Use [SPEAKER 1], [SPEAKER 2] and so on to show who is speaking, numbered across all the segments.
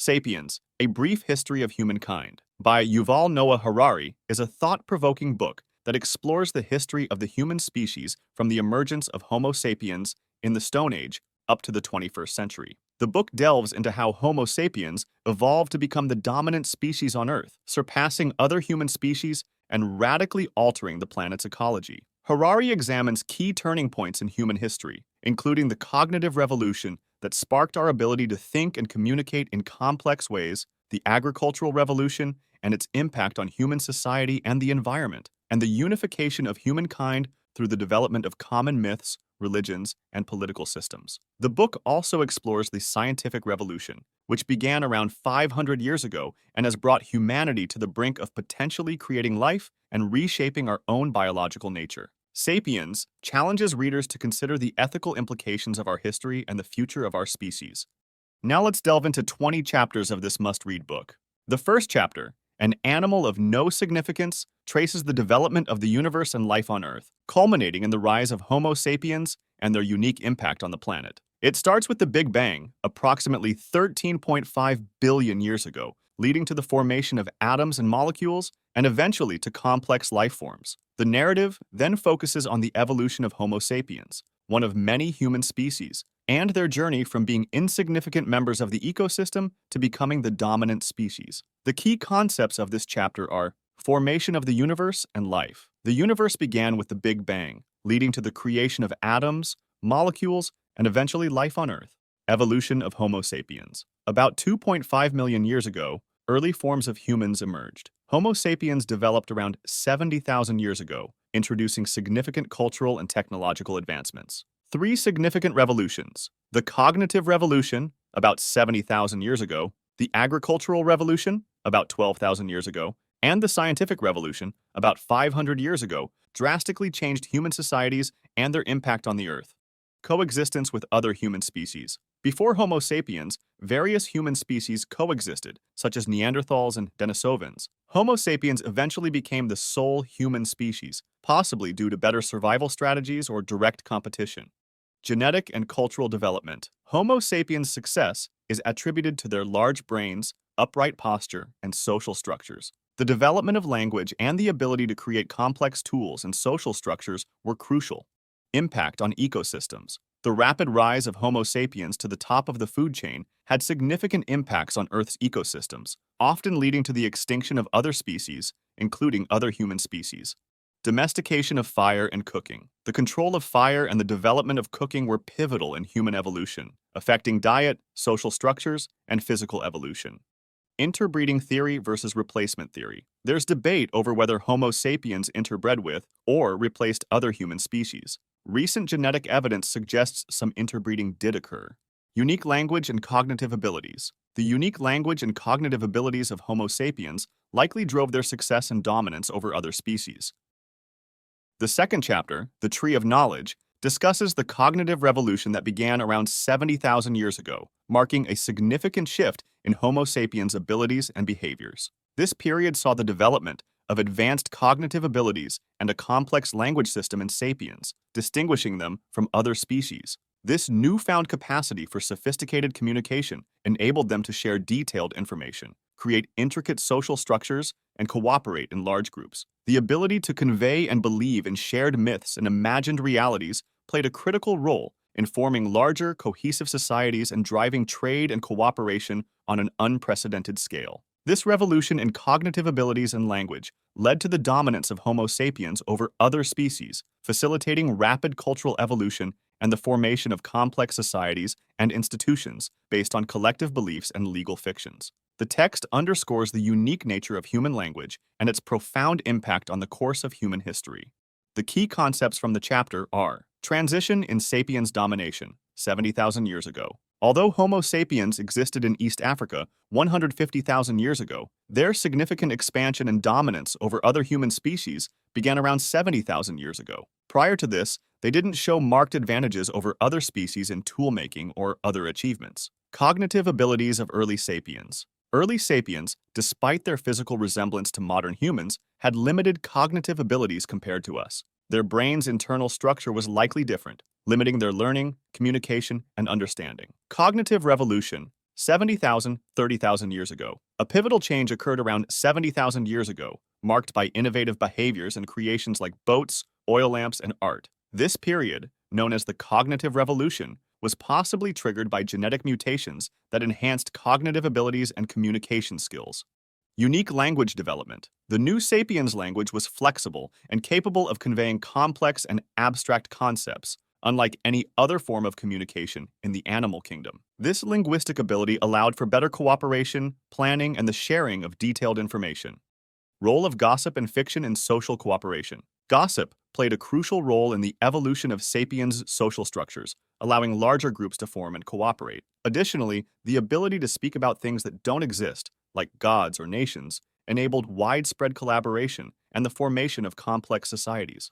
[SPEAKER 1] Sapiens, A Brief History of Humankind, by Yuval Noah Harari, is a thought-provoking book that explores the history of the human species from the emergence of Homo sapiens in the Stone Age up to the 21st century. The book delves into how Homo sapiens evolved to become the dominant species on Earth, surpassing other human species and radically altering the planet's ecology. Harari examines key turning points in human history, including the cognitive revolution that sparked our ability to think and communicate in complex ways, the agricultural revolution and its impact on human society and the environment, and the unification of humankind through the development of common myths, religions, and political systems. The book also explores the scientific revolution, which began around 500 years ago and has brought humanity to the brink of potentially creating life and reshaping our own biological nature. Sapiens challenges readers to consider the ethical implications of our history and the future of our species. Now let's delve into 20 chapters of this must-read book. The first chapter, An Animal of No Significance, traces the development of the universe and life on Earth, culminating in the rise of Homo sapiens and their unique impact on the planet. It starts with the Big Bang, approximately 13.5 billion years ago, leading to the formation of atoms and molecules, and eventually to complex life forms. The narrative then focuses on the evolution of Homo sapiens, one of many human species, and their journey from being insignificant members of the ecosystem to becoming the dominant species. The key concepts of this chapter are formation of the universe and life. The universe began with the Big Bang, leading to the creation of atoms, molecules, and eventually life on Earth. Evolution of Homo sapiens. About 2.5 million years ago, early forms of humans emerged. Homo sapiens developed around 70,000 years ago, introducing significant cultural and technological advancements. Three significant revolutions: the cognitive revolution, about 70,000 years ago, the agricultural revolution, about 12,000 years ago, and the scientific revolution, about 500 years ago, drastically changed human societies and their impact on the Earth. Coexistence with other human species. Before Homo sapiens, various human species coexisted, such as Neanderthals and Denisovans. Homo sapiens eventually became the sole human species, possibly due to better survival strategies or direct competition. Genetic and cultural development. Homo sapiens' success is attributed to their large brains, upright posture, and social structures. The development of language and the ability to create complex tools and social structures were crucial. Impact on ecosystems. The rapid rise of Homo sapiens to the top of the food chain had significant impacts on Earth's ecosystems, often leading to the extinction of other species, including other human species. Domestication of fire and cooking. The control of fire and the development of cooking were pivotal in human evolution, affecting diet, social structures, and physical evolution. Interbreeding theory versus replacement theory. There's debate over whether Homo sapiens interbred with or replaced other human species. Recent genetic evidence suggests some interbreeding did occur. Unique language and cognitive abilities. The unique language and cognitive abilities of Homo sapiens likely drove their success and dominance over other species. The second chapter, The Tree of Knowledge, discusses the cognitive revolution that began around 70,000 years ago, marking a significant shift in Homo sapiens' abilities and behaviors. This period saw the development of advanced cognitive abilities and a complex language system in sapiens, distinguishing them from other species. This newfound capacity for sophisticated communication enabled them to share detailed information, create intricate social structures, and cooperate in large groups. The ability to convey and believe in shared myths and imagined realities played a critical role in forming larger, cohesive societies and driving trade and cooperation on an unprecedented scale. This revolution in cognitive abilities and language led to the dominance of Homo sapiens over other species, facilitating rapid cultural evolution and the formation of complex societies and institutions based on collective beliefs and legal fictions. The text underscores the unique nature of human language and its profound impact on the course of human history. The key concepts from the chapter are: transition in sapiens domination, 70,000 years ago. Although Homo sapiens existed in East Africa 150,000 years ago, their significant expansion and dominance over other human species began around 70,000 years ago. Prior to this, they didn't show marked advantages over other species in tool-making or other achievements. Cognitive abilities of early sapiens. Early sapiens, despite their physical resemblance to modern humans, had limited cognitive abilities compared to us. Their brain's internal structure was likely different, limiting their learning, communication, and understanding. Cognitive revolution. 70,000, 30,000 years ago. A pivotal change occurred around 70,000 years ago, marked by innovative behaviors and creations like boats, oil lamps, and art. This period, known as the cognitive revolution, was possibly triggered by genetic mutations that enhanced cognitive abilities and communication skills. Unique language development. The new Sapiens language was flexible and capable of conveying complex and abstract concepts, unlike any other form of communication in the animal kingdom. This linguistic ability allowed for better cooperation, planning, and the sharing of detailed information. Role of gossip and fiction in social cooperation. Gossip played a crucial role in the evolution of sapiens' social structures, allowing larger groups to form and cooperate. Additionally, the ability to speak about things that don't exist, like gods or nations, enabled widespread collaboration and the formation of complex societies.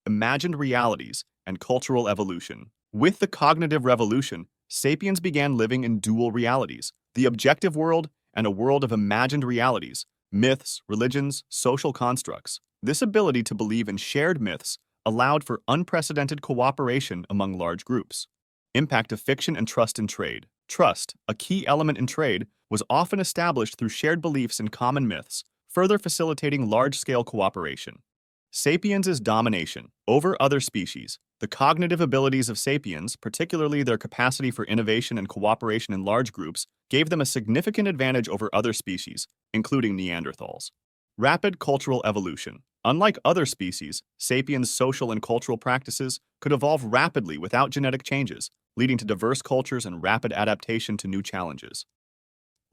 [SPEAKER 1] Imagined realities and cultural evolution. With the cognitive revolution, sapiens began living in dual realities, the objective world and a world of imagined realities, myths, religions, social constructs. This ability to believe in shared myths allowed for unprecedented cooperation among large groups. Impact of fiction and trust in trade. Trust, a key element in trade, was often established through shared beliefs and common myths, further facilitating large-scale cooperation. Sapiens' domination over other species. The cognitive abilities of sapiens, particularly their capacity for innovation and cooperation in large groups, gave them a significant advantage over other species, including Neanderthals. Rapid cultural evolution. Unlike other species, sapiens' social and cultural practices could evolve rapidly without genetic changes, leading to diverse cultures and rapid adaptation to new challenges.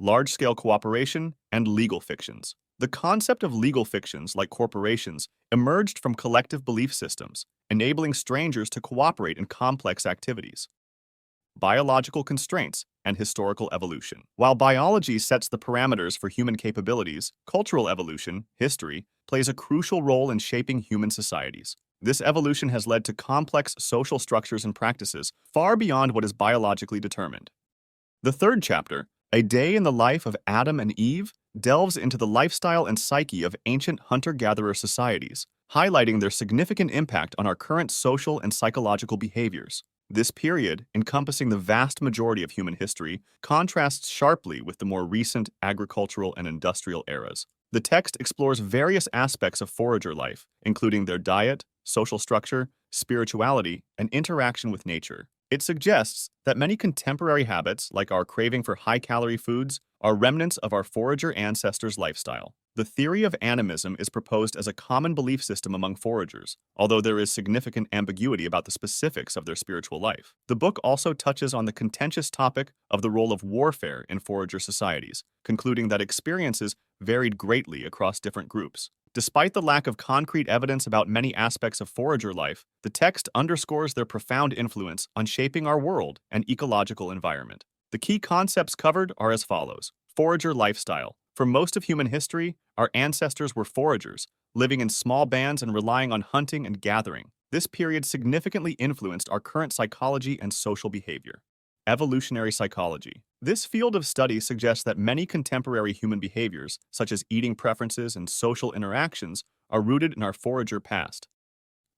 [SPEAKER 1] Large-scale cooperation and legal fictions. The concept of legal fictions, like corporations, emerged from collective belief systems, enabling strangers to cooperate in complex activities. Biological constraints and historical evolution. While biology sets the parameters for human capabilities, cultural evolution, history, plays a crucial role in shaping human societies. This evolution has led to complex social structures and practices far beyond what is biologically determined. The third chapter, A Day in the Life of Adam and Eve, delves into the lifestyle and psyche of ancient hunter-gatherer societies, highlighting their significant impact on our current social and psychological behaviors. This period, encompassing the vast majority of human history, contrasts sharply with the more recent agricultural and industrial eras. The text explores various aspects of forager life, including their diet, social structure, spirituality, and interaction with nature. It suggests that many contemporary habits, like our craving for high-calorie foods, are remnants of our forager ancestors' lifestyle. The theory of animism is proposed as a common belief system among foragers, although there is significant ambiguity about the specifics of their spiritual life. The book also touches on the contentious topic of the role of warfare in forager societies, concluding that experiences varied greatly across different groups. Despite the lack of concrete evidence about many aspects of forager life, the text underscores their profound influence on shaping our world and ecological environment. The key concepts covered are as follows. Forager lifestyle. For most of human history, our ancestors were foragers, living in small bands and relying on hunting and gathering. This period significantly influenced our current psychology and social behavior. Evolutionary psychology. This field of study suggests that many contemporary human behaviors, such as eating preferences and social interactions, are rooted in our forager past.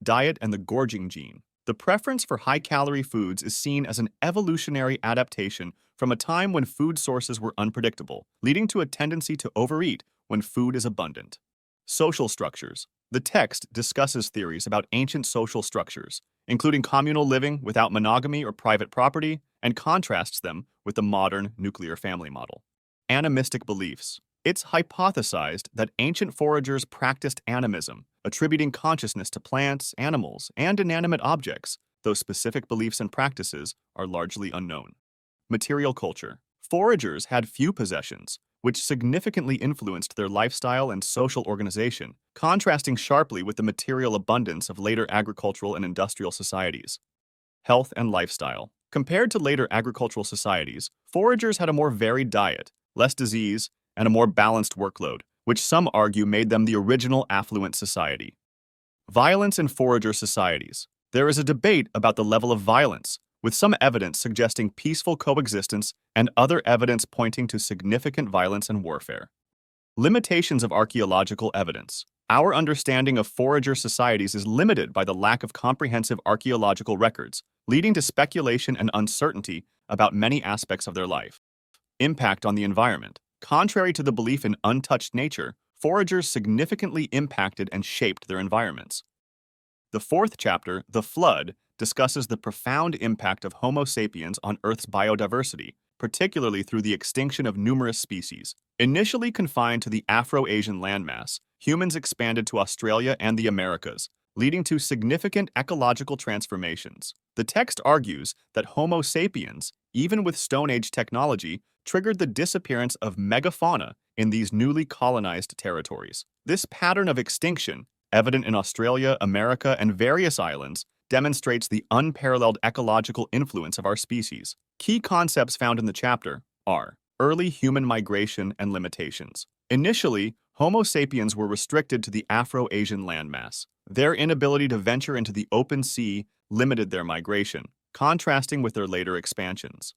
[SPEAKER 1] Diet and the gorging gene. The preference for high-calorie foods is seen as an evolutionary adaptation from a time when food sources were unpredictable, leading to a tendency to overeat when food is abundant. Social structures. The text discusses theories about ancient social structures, including communal living without monogamy or private property, and contrasts them with the modern nuclear family model. Animistic beliefs. It's hypothesized that ancient foragers practiced animism, attributing consciousness to plants, animals, and inanimate objects, though specific beliefs and practices are largely unknown. Material culture. Foragers had few possessions, which significantly influenced their lifestyle and social organization, contrasting sharply with the material abundance of later agricultural and industrial societies. Health and lifestyle. Compared to later agricultural societies, foragers had a more varied diet, less disease, and a more balanced workload, which some argue made them the original affluent society. Violence in forager societies. There is a debate about the level of violence, with some evidence suggesting peaceful coexistence and other evidence pointing to significant violence and warfare. Limitations of archaeological evidence. Our understanding of forager societies is limited by the lack of comprehensive archaeological records, leading to speculation and uncertainty about many aspects of their life. Impact on the environment. Contrary to the belief in untouched nature, foragers significantly impacted and shaped their environments. The fourth chapter, The Flood, discusses the profound impact of Homo sapiens on Earth's biodiversity, particularly through the extinction of numerous species. Initially confined to the Afro-Asian landmass, humans expanded to Australia and the Americas, leading to significant ecological transformations. The text argues that Homo sapiens, even with Stone Age technology, triggered the disappearance of megafauna in these newly colonized territories. This pattern of extinction, evident in Australia, America, and various islands, demonstrates the unparalleled ecological influence of our species. Key concepts found in the chapter are early human migration and limitations. Initially, Homo sapiens were restricted to the Afro-Asian landmass. Their inability to venture into the open sea limited their migration, contrasting with their later expansions.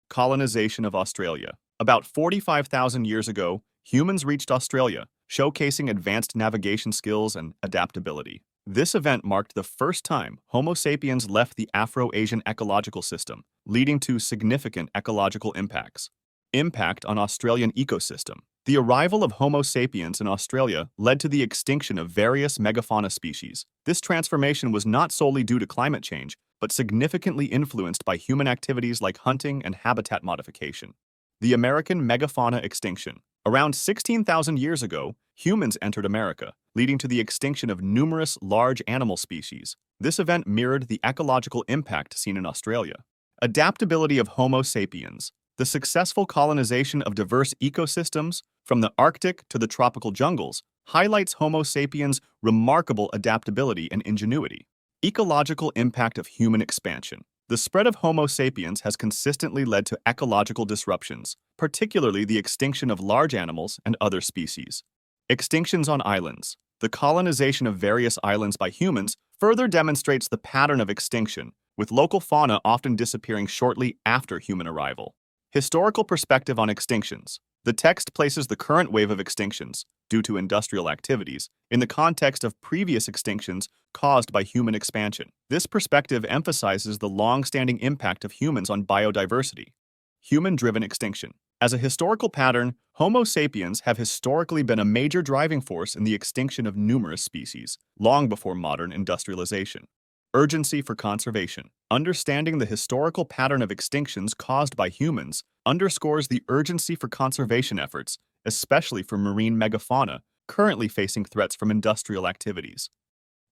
[SPEAKER 1] Colonization of Australia. About 45,000 years ago, humans reached Australia, showcasing advanced navigation skills and adaptability. This event marked the first time Homo sapiens left the Afro-Asian ecological system, leading to significant ecological impacts. Impact on Australian ecosystem. The arrival of Homo sapiens in Australia led to the extinction of various megafauna species. This transformation was not solely due to climate change, but significantly influenced by human activities like hunting and habitat modification. The American megafauna extinction. Around 16,000 years ago, humans entered America, leading to the extinction of numerous large animal species. This event mirrored the ecological impact seen in Australia. Adaptability of Homo sapiens. The successful colonization of diverse ecosystems, from the Arctic to the tropical jungles, highlights Homo sapiens' remarkable adaptability and ingenuity. Ecological impact of human expansion. The spread of Homo sapiens has consistently led to ecological disruptions, particularly the extinction of large animals and other species. Extinctions on islands. The colonization of various islands by humans further demonstrates the pattern of extinction, with local fauna often disappearing shortly after human arrival. Historical perspective on extinctions. The text places the current wave of extinctions, due to industrial activities, in the context of previous extinctions caused by human expansion. This perspective emphasizes the long-standing impact of humans on biodiversity. Human-driven extinction. As a historical pattern, Homo sapiens have historically been a major driving force in the extinction of numerous species, long before modern industrialization. Urgency for conservation. Understanding the historical pattern of extinctions caused by humans underscores the urgency for conservation efforts, especially for marine megafauna currently facing threats from industrial activities.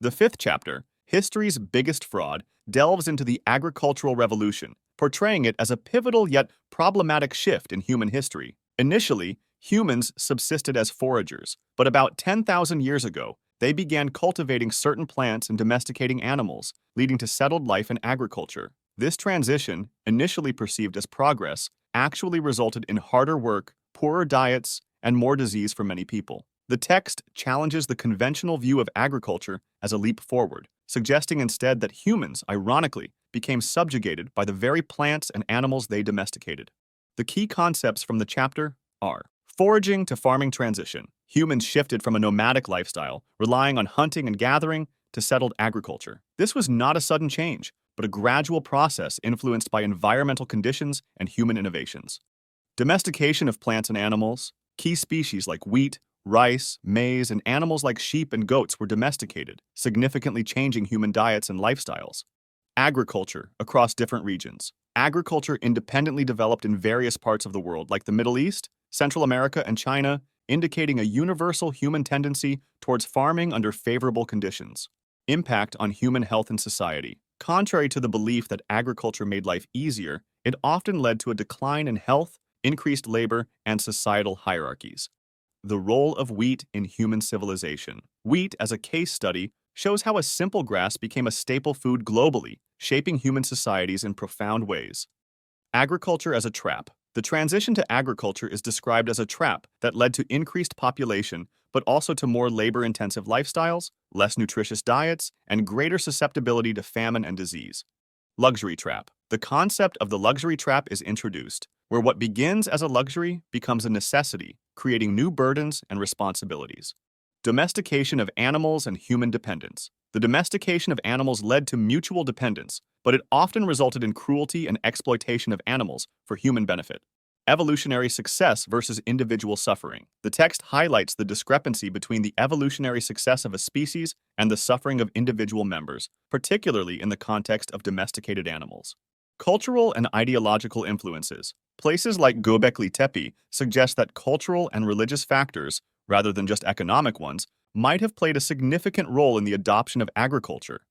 [SPEAKER 1] The fifth chapter, History's Biggest Fraud, delves into the agricultural revolution, portraying it as a pivotal yet problematic shift in human history. Initially, humans subsisted as foragers, but about 10,000 years ago, they began cultivating certain plants and domesticating animals, leading to settled life and agriculture. This transition, initially perceived as progress, actually resulted in harder work, poorer diets, and more disease for many people. The text challenges the conventional view of agriculture as a leap forward, suggesting instead that humans, ironically, became subjugated by the very plants and animals they domesticated. The key concepts from the chapter are foraging to farming transition. Humans shifted from a nomadic lifestyle, relying on hunting and gathering, to settled agriculture. This was not a sudden change, but a gradual process influenced by environmental conditions and human innovations. Domestication of plants and animals. Key species like wheat, rice, maize, and animals like sheep and goats were domesticated, significantly changing human diets and lifestyles. Agriculture across different regions. Agriculture independently developed in various parts of the world, like the Middle East, Central America, and China, indicating a universal human tendency towards farming under favorable conditions. Impact on human health and society. Contrary to the belief that agriculture made life easier, it often led to a decline in health, increased labor, and societal hierarchies. The role of wheat in human civilization. Wheat, as a case study, shows how a simple grass became a staple food globally, shaping human societies in profound ways. Agriculture as a trap. The transition to agriculture is described as a trap that led to increased population, but also to more labor-intensive lifestyles, less nutritious diets, and greater susceptibility to famine and disease. Luxury trap. The concept of the luxury trap is introduced, where what begins as a luxury becomes a necessity, creating new burdens and responsibilities. Domestication of animals and human dependence. The domestication of animals led to mutual dependence, but it often resulted in cruelty and exploitation of animals for human benefit. Evolutionary success versus individual suffering. The text highlights the discrepancy between the evolutionary success of a species and the suffering of individual members, particularly in the context of domesticated animals. Cultural and ideological influences. Places like Göbekli Tepe suggest that cultural and religious factors, rather than just economic ones, might have played a significant role in the adoption of agriculture.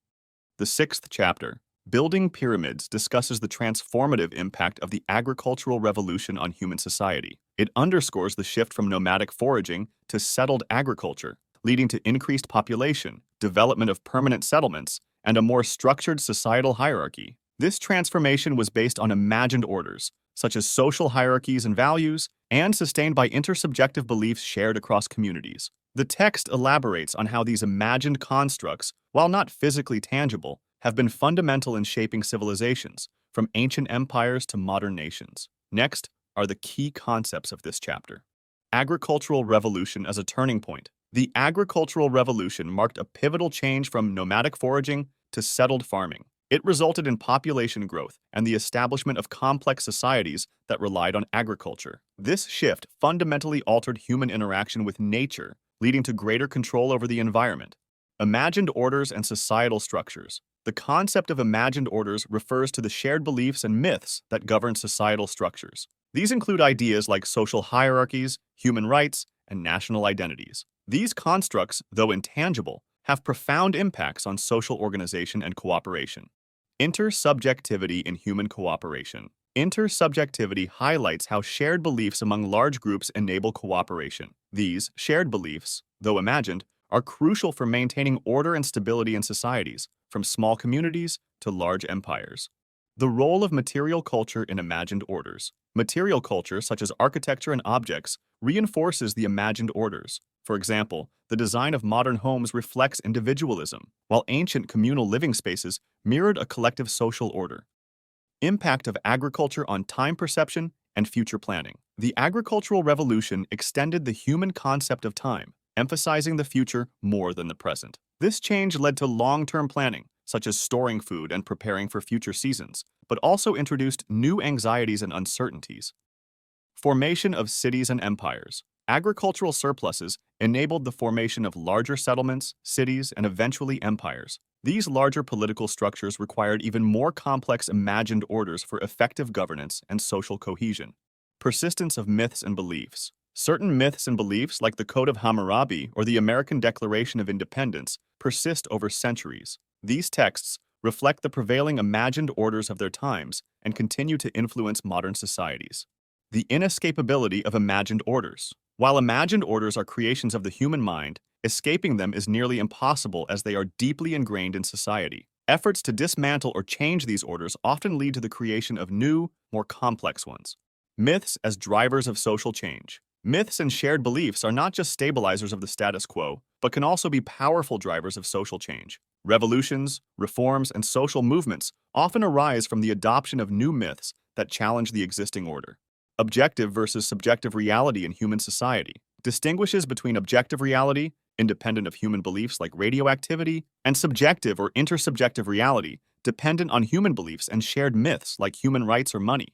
[SPEAKER 1] The sixth chapter, Building Pyramids, discusses the transformative impact of the agricultural revolution on human society. It underscores the shift from nomadic foraging to settled agriculture, leading to increased population, development of permanent settlements, and a more structured societal hierarchy. This transformation was based on imagined orders, such as social hierarchies and values, and sustained by intersubjective beliefs shared across communities. The text elaborates on how these imagined constructs, while not physically tangible, have been fundamental in shaping civilizations, from ancient empires to modern nations. Next are the key concepts of this chapter. Agricultural revolution as a turning point. The agricultural revolution marked a pivotal change from nomadic foraging to settled farming. It resulted in population growth and the establishment of complex societies that relied on agriculture. This shift fundamentally altered human interaction with nature, leading to greater control over the environment. Imagined orders and societal structures. The concept of imagined orders refers to the shared beliefs and myths that govern societal structures. These include ideas like social hierarchies, human rights, and national identities. These constructs, though intangible, have profound impacts on social organization and cooperation. Intersubjectivity in human cooperation. Intersubjectivity highlights how shared beliefs among large groups enable cooperation. These shared beliefs, though imagined, are crucial for maintaining order and stability in societies, from small communities to large empires. The role of material culture in imagined orders. Material culture, such as architecture and objects, reinforces the imagined orders. For example, the design of modern homes reflects individualism, while ancient communal living spaces mirrored a collective social order. Impact of agriculture on time perception and future planning. The agricultural revolution extended the human concept of time, emphasizing the future more than the present. This change led to long-term planning, such as storing food and preparing for future seasons, but also introduced new anxieties and uncertainties. Formation of cities and empires. Agricultural surpluses enabled the formation of larger settlements, cities, and eventually empires. These larger political structures required even more complex imagined orders for effective governance and social cohesion. Persistence of myths and beliefs. Certain myths and beliefs, like the Code of Hammurabi or the American Declaration of Independence, persist over centuries. These texts reflect the prevailing imagined orders of their times and continue to influence modern societies. The inescapability of imagined orders. While imagined orders are creations of the human mind, escaping them is nearly impossible as they are deeply ingrained in society. Efforts to dismantle or change these orders often lead to the creation of new, more complex ones. Myths as drivers of social change. Myths and shared beliefs are not just stabilizers of the status quo, but can also be powerful drivers of social change. Revolutions, reforms, and social movements often arise from the adoption of new myths that challenge the existing order. Objective versus subjective reality in human society distinguishes between objective reality, independent of human beliefs like radioactivity, and subjective or intersubjective reality, dependent on human beliefs and shared myths like human rights or money.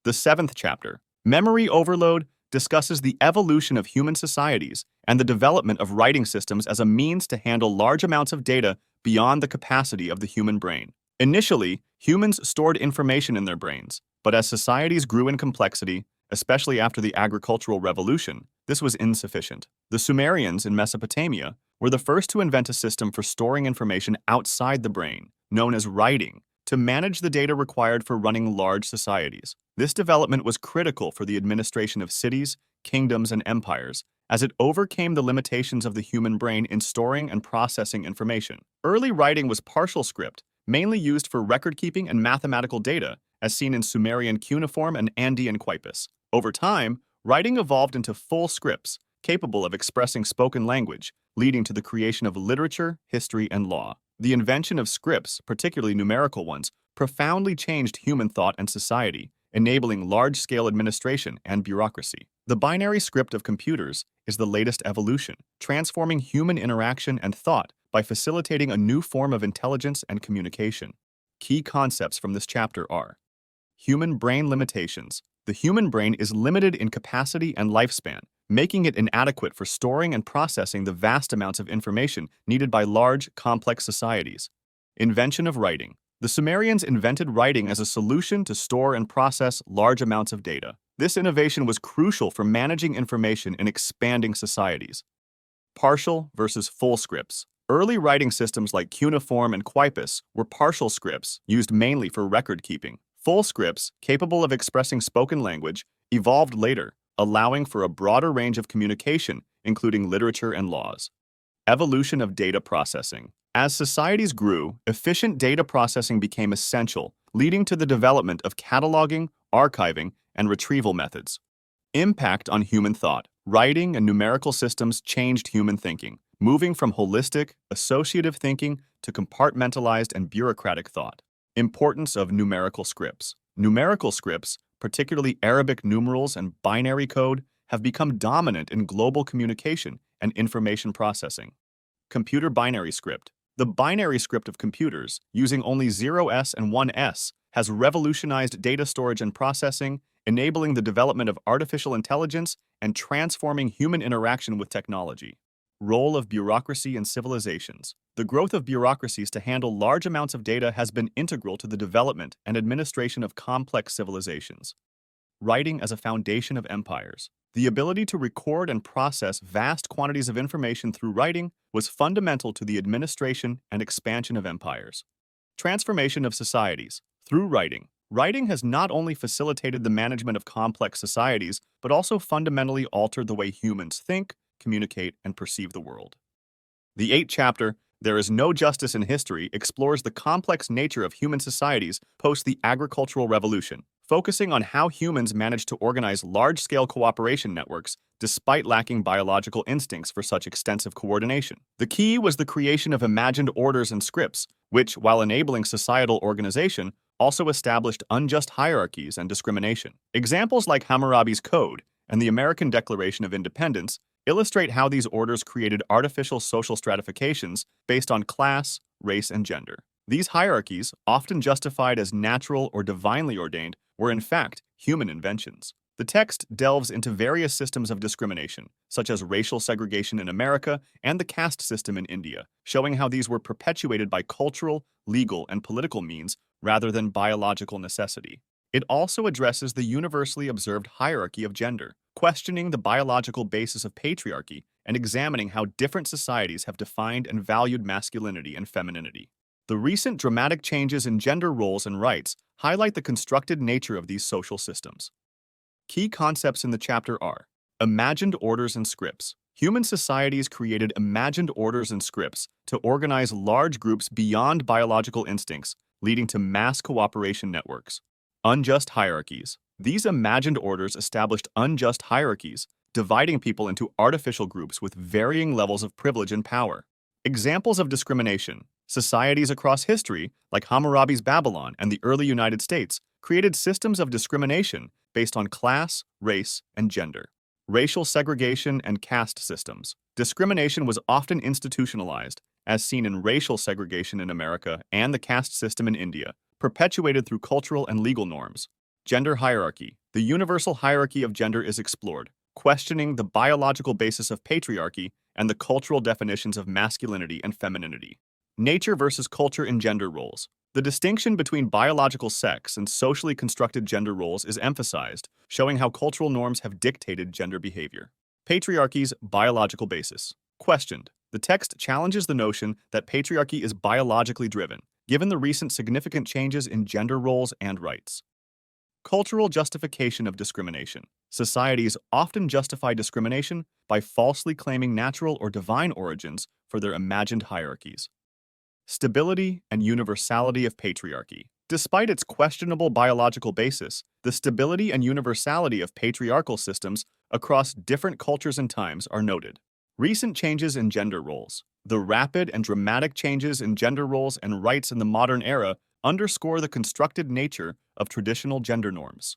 [SPEAKER 1] The seventh chapter, Memory Overload, discusses the evolution of human societies and the development of writing systems as a means to handle large amounts of data beyond the capacity of the human brain. Initially, humans stored information in their brains, but as societies grew in complexity, especially after the agricultural revolution, this was insufficient. The Sumerians in Mesopotamia were the first to invent a system for storing information outside the brain, known as writing, to manage the data required for running large societies. This development was critical for the administration of cities, kingdoms, and empires, as it overcame the limitations of the human brain in storing and processing information. Early writing was partial script, mainly used for record-keeping and mathematical data, as seen in Sumerian cuneiform and Andean quipus. Over time, writing evolved into full scripts, capable of expressing spoken language, leading to the creation of literature, history, and law. The invention of scripts, particularly numerical ones, profoundly changed human thought and society, enabling large-scale administration and bureaucracy. The binary script of computers is the latest evolution, transforming human interaction and thought by facilitating a new form of intelligence and communication. Key concepts from this chapter are: human brain limitations. The human brain is limited in capacity and lifespan, making it inadequate for storing and processing the vast amounts of information needed by large, complex societies. Invention of writing. The Sumerians invented writing as a solution to store and process large amounts of data. This innovation was crucial for managing information in expanding societies. Partial versus full scripts. Early writing systems like cuneiform and quipus were partial scripts used mainly for record keeping. Full scripts, capable of expressing spoken language, evolved later, allowing for a broader range of communication, including literature and laws. Evolution of data processing. As societies grew, efficient data processing became essential, leading to the development of cataloging, archiving, and retrieval methods. Impact on human thought. Writing and numerical systems changed human thinking, moving from holistic, associative thinking to compartmentalized and bureaucratic thought. Importance of numerical scripts. Numerical scripts, particularly Arabic numerals and binary code, have become dominant in global communication and information processing. Computer binary script. The binary script of computers, using only 0s and 1s, has revolutionized data storage and processing, enabling the development of artificial intelligence and transforming human interaction with technology. Role of bureaucracy in civilizations. The growth of bureaucracies to handle large amounts of data has been integral to the development and administration of complex civilizations. Writing as a foundation of empires. The ability to record and process vast quantities of information through writing was fundamental to the administration and expansion of empires. Transformation of societies. Through writing. Writing has not only facilitated the management of complex societies, but also fundamentally altered the way humans think, communicate, and perceive the world. The 8th chapter, There is No Justice in History, explores the complex nature of human societies post the agricultural revolution, focusing on how humans managed to organize large-scale cooperation networks despite lacking biological instincts for such extensive coordination. The key was the creation of imagined orders and scripts, which, while enabling societal organization, also established unjust hierarchies and discrimination. Examples like Hammurabi's Code and the American Declaration of Independence illustrate how these orders created artificial social stratifications based on class, race, and gender. These hierarchies, often justified as natural or divinely ordained, were in fact human inventions. The text delves into various systems of discrimination, such as racial segregation in America and the caste system in India, showing how these were perpetuated by cultural, legal, and political means rather than biological necessity. It also addresses the universally observed hierarchy of gender, questioning the biological basis of patriarchy and examining how different societies have defined and valued masculinity and femininity. The recent dramatic changes in gender roles and rights highlight the constructed nature of these social systems. Key concepts in the chapter are imagined orders and scripts. Human societies created imagined orders and scripts to organize large groups beyond biological instincts, leading to mass cooperation networks. Unjust hierarchies. These imagined orders established unjust hierarchies, dividing people into artificial groups with varying levels of privilege and power. Examples of discrimination. Societies across history, like Hammurabi's Babylon and the early United States, created systems of discrimination based on class, race, and gender. Racial segregation and caste systems. Discrimination was often institutionalized, as seen in racial segregation in America and the caste system in India, perpetuated through cultural and legal norms. Gender hierarchy. The universal hierarchy of gender is explored, questioning the biological basis of patriarchy and the cultural definitions of masculinity and femininity. Nature versus culture in gender roles. The distinction between biological sex and socially constructed gender roles is emphasized, showing how cultural norms have dictated gender behavior. Patriarchy's biological basis. Questioned. The text challenges the notion that patriarchy is biologically driven, given the recent significant changes in gender roles and rights. Cultural justification of discrimination. Societies often justify discrimination by falsely claiming natural or divine origins for their imagined hierarchies. Stability and universality of patriarchy. Despite its questionable biological basis, the stability and universality of patriarchal systems across different cultures and times are noted. Recent changes in gender roles. The rapid and dramatic changes in gender roles and rights in the modern era underscore the constructed nature of traditional gender norms.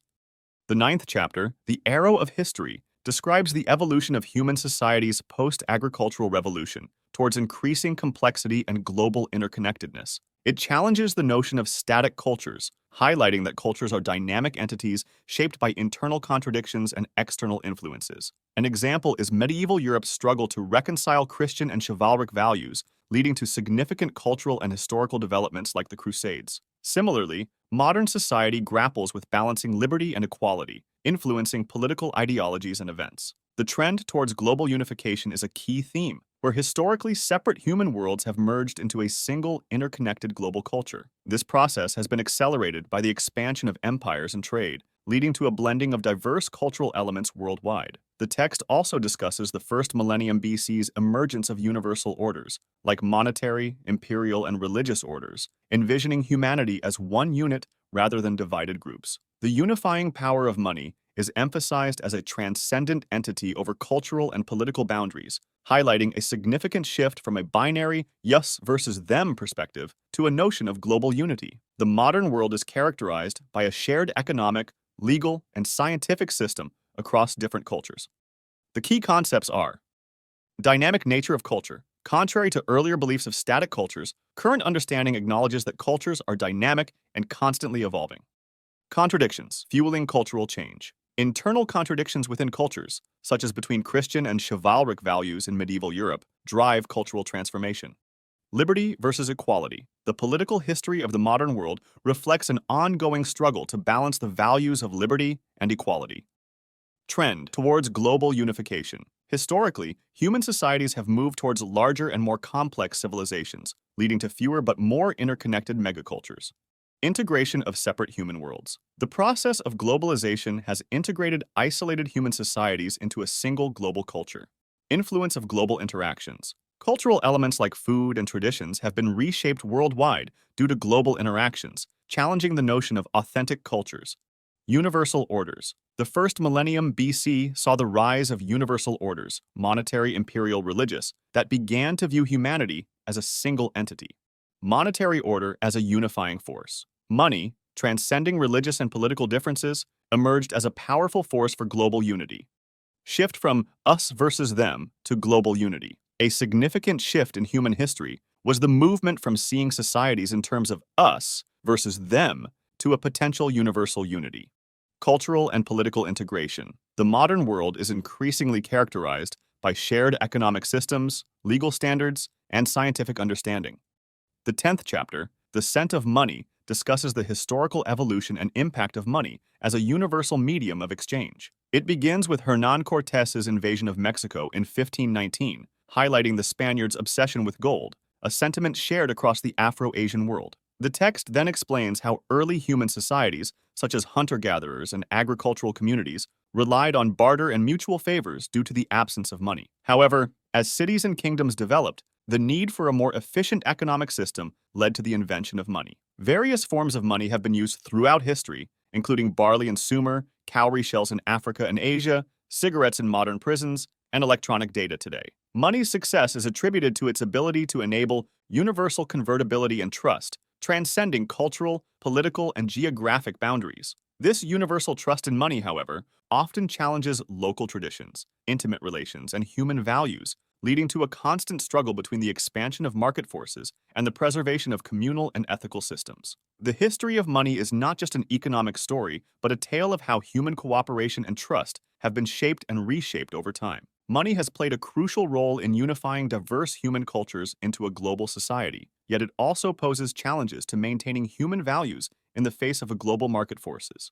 [SPEAKER 1] The 9th chapter, The Arrow of History, describes the evolution of human society's post-agricultural revolution towards increasing complexity and global interconnectedness. It challenges the notion of static cultures, highlighting that cultures are dynamic entities shaped by internal contradictions and external influences. An example is medieval Europe's struggle to reconcile Christian and chivalric values, leading to significant cultural and historical developments like the Crusades. Similarly, modern society grapples with balancing liberty and equality, influencing political ideologies and events. The trend towards global unification is a key theme, where historically separate human worlds have merged into a single, interconnected global culture. This process has been accelerated by the expansion of empires and trade, leading to a blending of diverse cultural elements worldwide. The text also discusses the first millennium BC's emergence of universal orders, like monetary, imperial, and religious orders, envisioning humanity as one unit rather than divided groups. The unifying power of money is emphasized as a transcendent entity over cultural and political boundaries, highlighting a significant shift from a binary us versus them perspective to a notion of global unity. The modern world is characterized by a shared economic, legal, and scientific system across different cultures. The key concepts are dynamic nature of culture. Contrary to earlier beliefs of static cultures, current understanding acknowledges that cultures are dynamic and constantly evolving. Contradictions, fueling cultural change. Internal contradictions within cultures, such as between Christian and chivalric values in medieval Europe, drive cultural transformation. Liberty versus equality. The political history of the modern world reflects an ongoing struggle to balance the values of liberty and equality. Trend towards global unification. Historically, human societies have moved towards larger and more complex civilizations, leading to fewer but more interconnected megacultures. Integration of separate human worlds. The process of globalization has integrated isolated human societies into a single global culture. Influence of global interactions. Cultural elements like food and traditions have been reshaped worldwide due to global interactions, challenging the notion of authentic cultures. Universal orders. The first millennium BC saw the rise of universal orders, monetary, imperial, religious, that began to view humanity as a single entity. Monetary order as a unifying force. Money, transcending religious and political differences, emerged as a powerful force for global unity. Shift from us versus them to global unity. A significant shift in human history was the movement from seeing societies in terms of us versus them to a potential universal unity. Cultural and political integration. The modern world is increasingly characterized by shared economic systems, legal standards, and scientific understanding. The 10th chapter, The Scent of Money, discusses the historical evolution and impact of money as a universal medium of exchange. It begins with Hernán Cortés's invasion of Mexico in 1519, highlighting the Spaniards' obsession with gold, a sentiment shared across the Afro-Asian world. The text then explains how early human societies, such as hunter-gatherers and agricultural communities, relied on barter and mutual favors due to the absence of money. However, as cities and kingdoms developed, the need for a more efficient economic system led to the invention of money. Various forms of money have been used throughout history, including barley and sumer, cowrie shells in Africa and Asia, cigarettes in modern prisons, and electronic data today. Money's success is attributed to its ability to enable universal convertibility and trust, transcending cultural, political, and geographic boundaries. This universal trust in money, however, often challenges local traditions, intimate relations, and human values, leading to a constant struggle between the expansion of market forces and the preservation of communal and ethical systems. The history of money is not just an economic story, but a tale of how human cooperation and trust have been shaped and reshaped over time. Money has played a crucial role in unifying diverse human cultures into a global society, yet it also poses challenges to maintaining human values in the face of global market forces.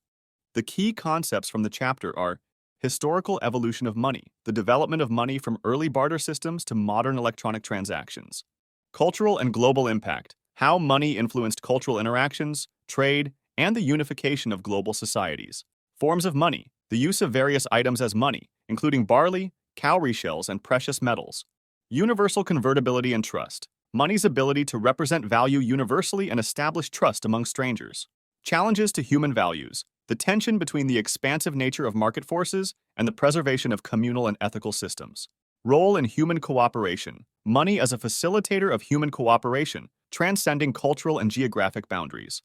[SPEAKER 1] The key concepts from the chapter are historical evolution of money, the development of money from early barter systems to modern electronic transactions. Cultural and global impact, how money influenced cultural interactions, trade, and the unification of global societies. Forms of money, the use of various items as money, including barley, cowrie shells, and precious metals. Universal convertibility and trust, money's ability to represent value universally and establish trust among strangers. Challenges to human values, the tension between the expansive nature of market forces and the preservation of communal and ethical systems. Role in human cooperation, money as a facilitator of human cooperation, transcending cultural and geographic boundaries.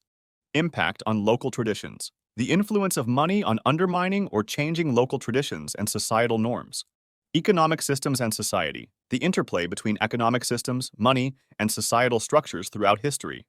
[SPEAKER 1] Impact on local traditions, the influence of money on undermining or changing local traditions and societal norms. Economic systems and society, the interplay between economic systems, money, and societal structures throughout history.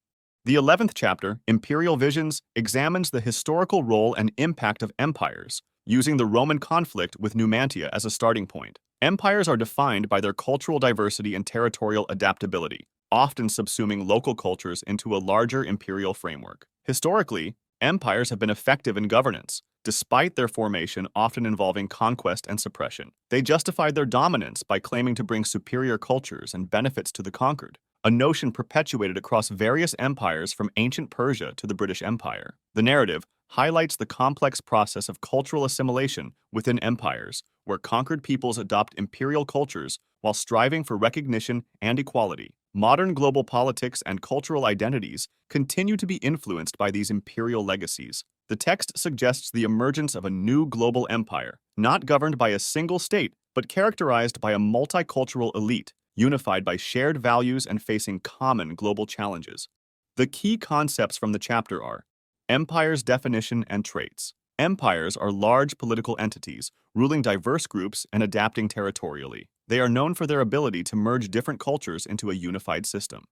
[SPEAKER 1] The 11th chapter, Imperial Visions, examines the historical role and impact of empires, using the Roman conflict with Numantia as a starting point. Empires are defined by their cultural diversity and territorial adaptability, often subsuming local cultures into a larger imperial framework. Historically, empires have been effective in governance, despite their formation often involving conquest and suppression. They justified their dominance by claiming to bring superior cultures and benefits to the conquered, a notion perpetuated across various empires from ancient Persia to the British Empire. The narrative highlights the complex process of cultural assimilation within empires, where conquered peoples adopt imperial cultures while striving for recognition and equality. Modern global politics and cultural identities continue to be influenced by these imperial legacies. The text suggests the emergence of a new global empire, not governed by a single state, but characterized by a multicultural elite, unified by shared values and facing common global challenges. The key concepts from the chapter are empire's definition and traits. Empires are large political entities, ruling diverse groups and adapting territorially. They are known for their ability to merge different cultures into a unified system.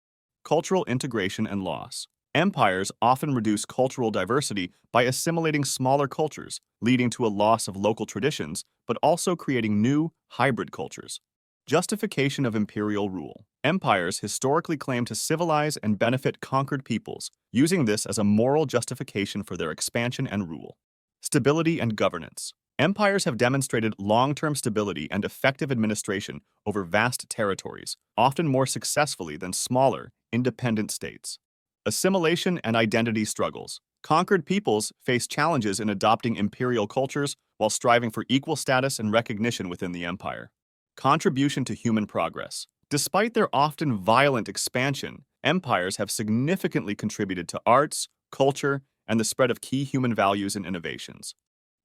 [SPEAKER 1] Cultural integration and loss. Empires often reduce cultural diversity by assimilating smaller cultures, leading to a loss of local traditions, but also creating new, hybrid cultures. Justification of imperial rule. Empires historically claim to civilize and benefit conquered peoples, using this as a moral justification for their expansion and rule. Stability and governance. Empires have demonstrated long-term stability and effective administration over vast territories, often more successfully than smaller, independent states. Assimilation and identity struggles. Conquered peoples face challenges in adopting imperial cultures while striving for equal status and recognition within the empire. Contribution to human progress. Despite their often violent expansion, empires have significantly contributed to arts, culture, and the spread of key human values and innovations.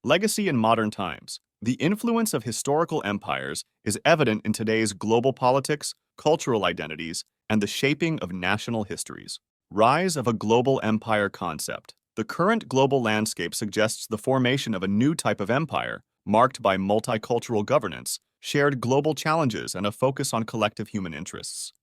[SPEAKER 1] Legacy in modern times. The influence of historical empires is evident in today's global politics, cultural identities, and the shaping of national histories. Rise of a global empire concept. The current global landscape suggests the formation of a new type of empire, marked by multicultural governance, shared global challenges, and a focus on collective human interests.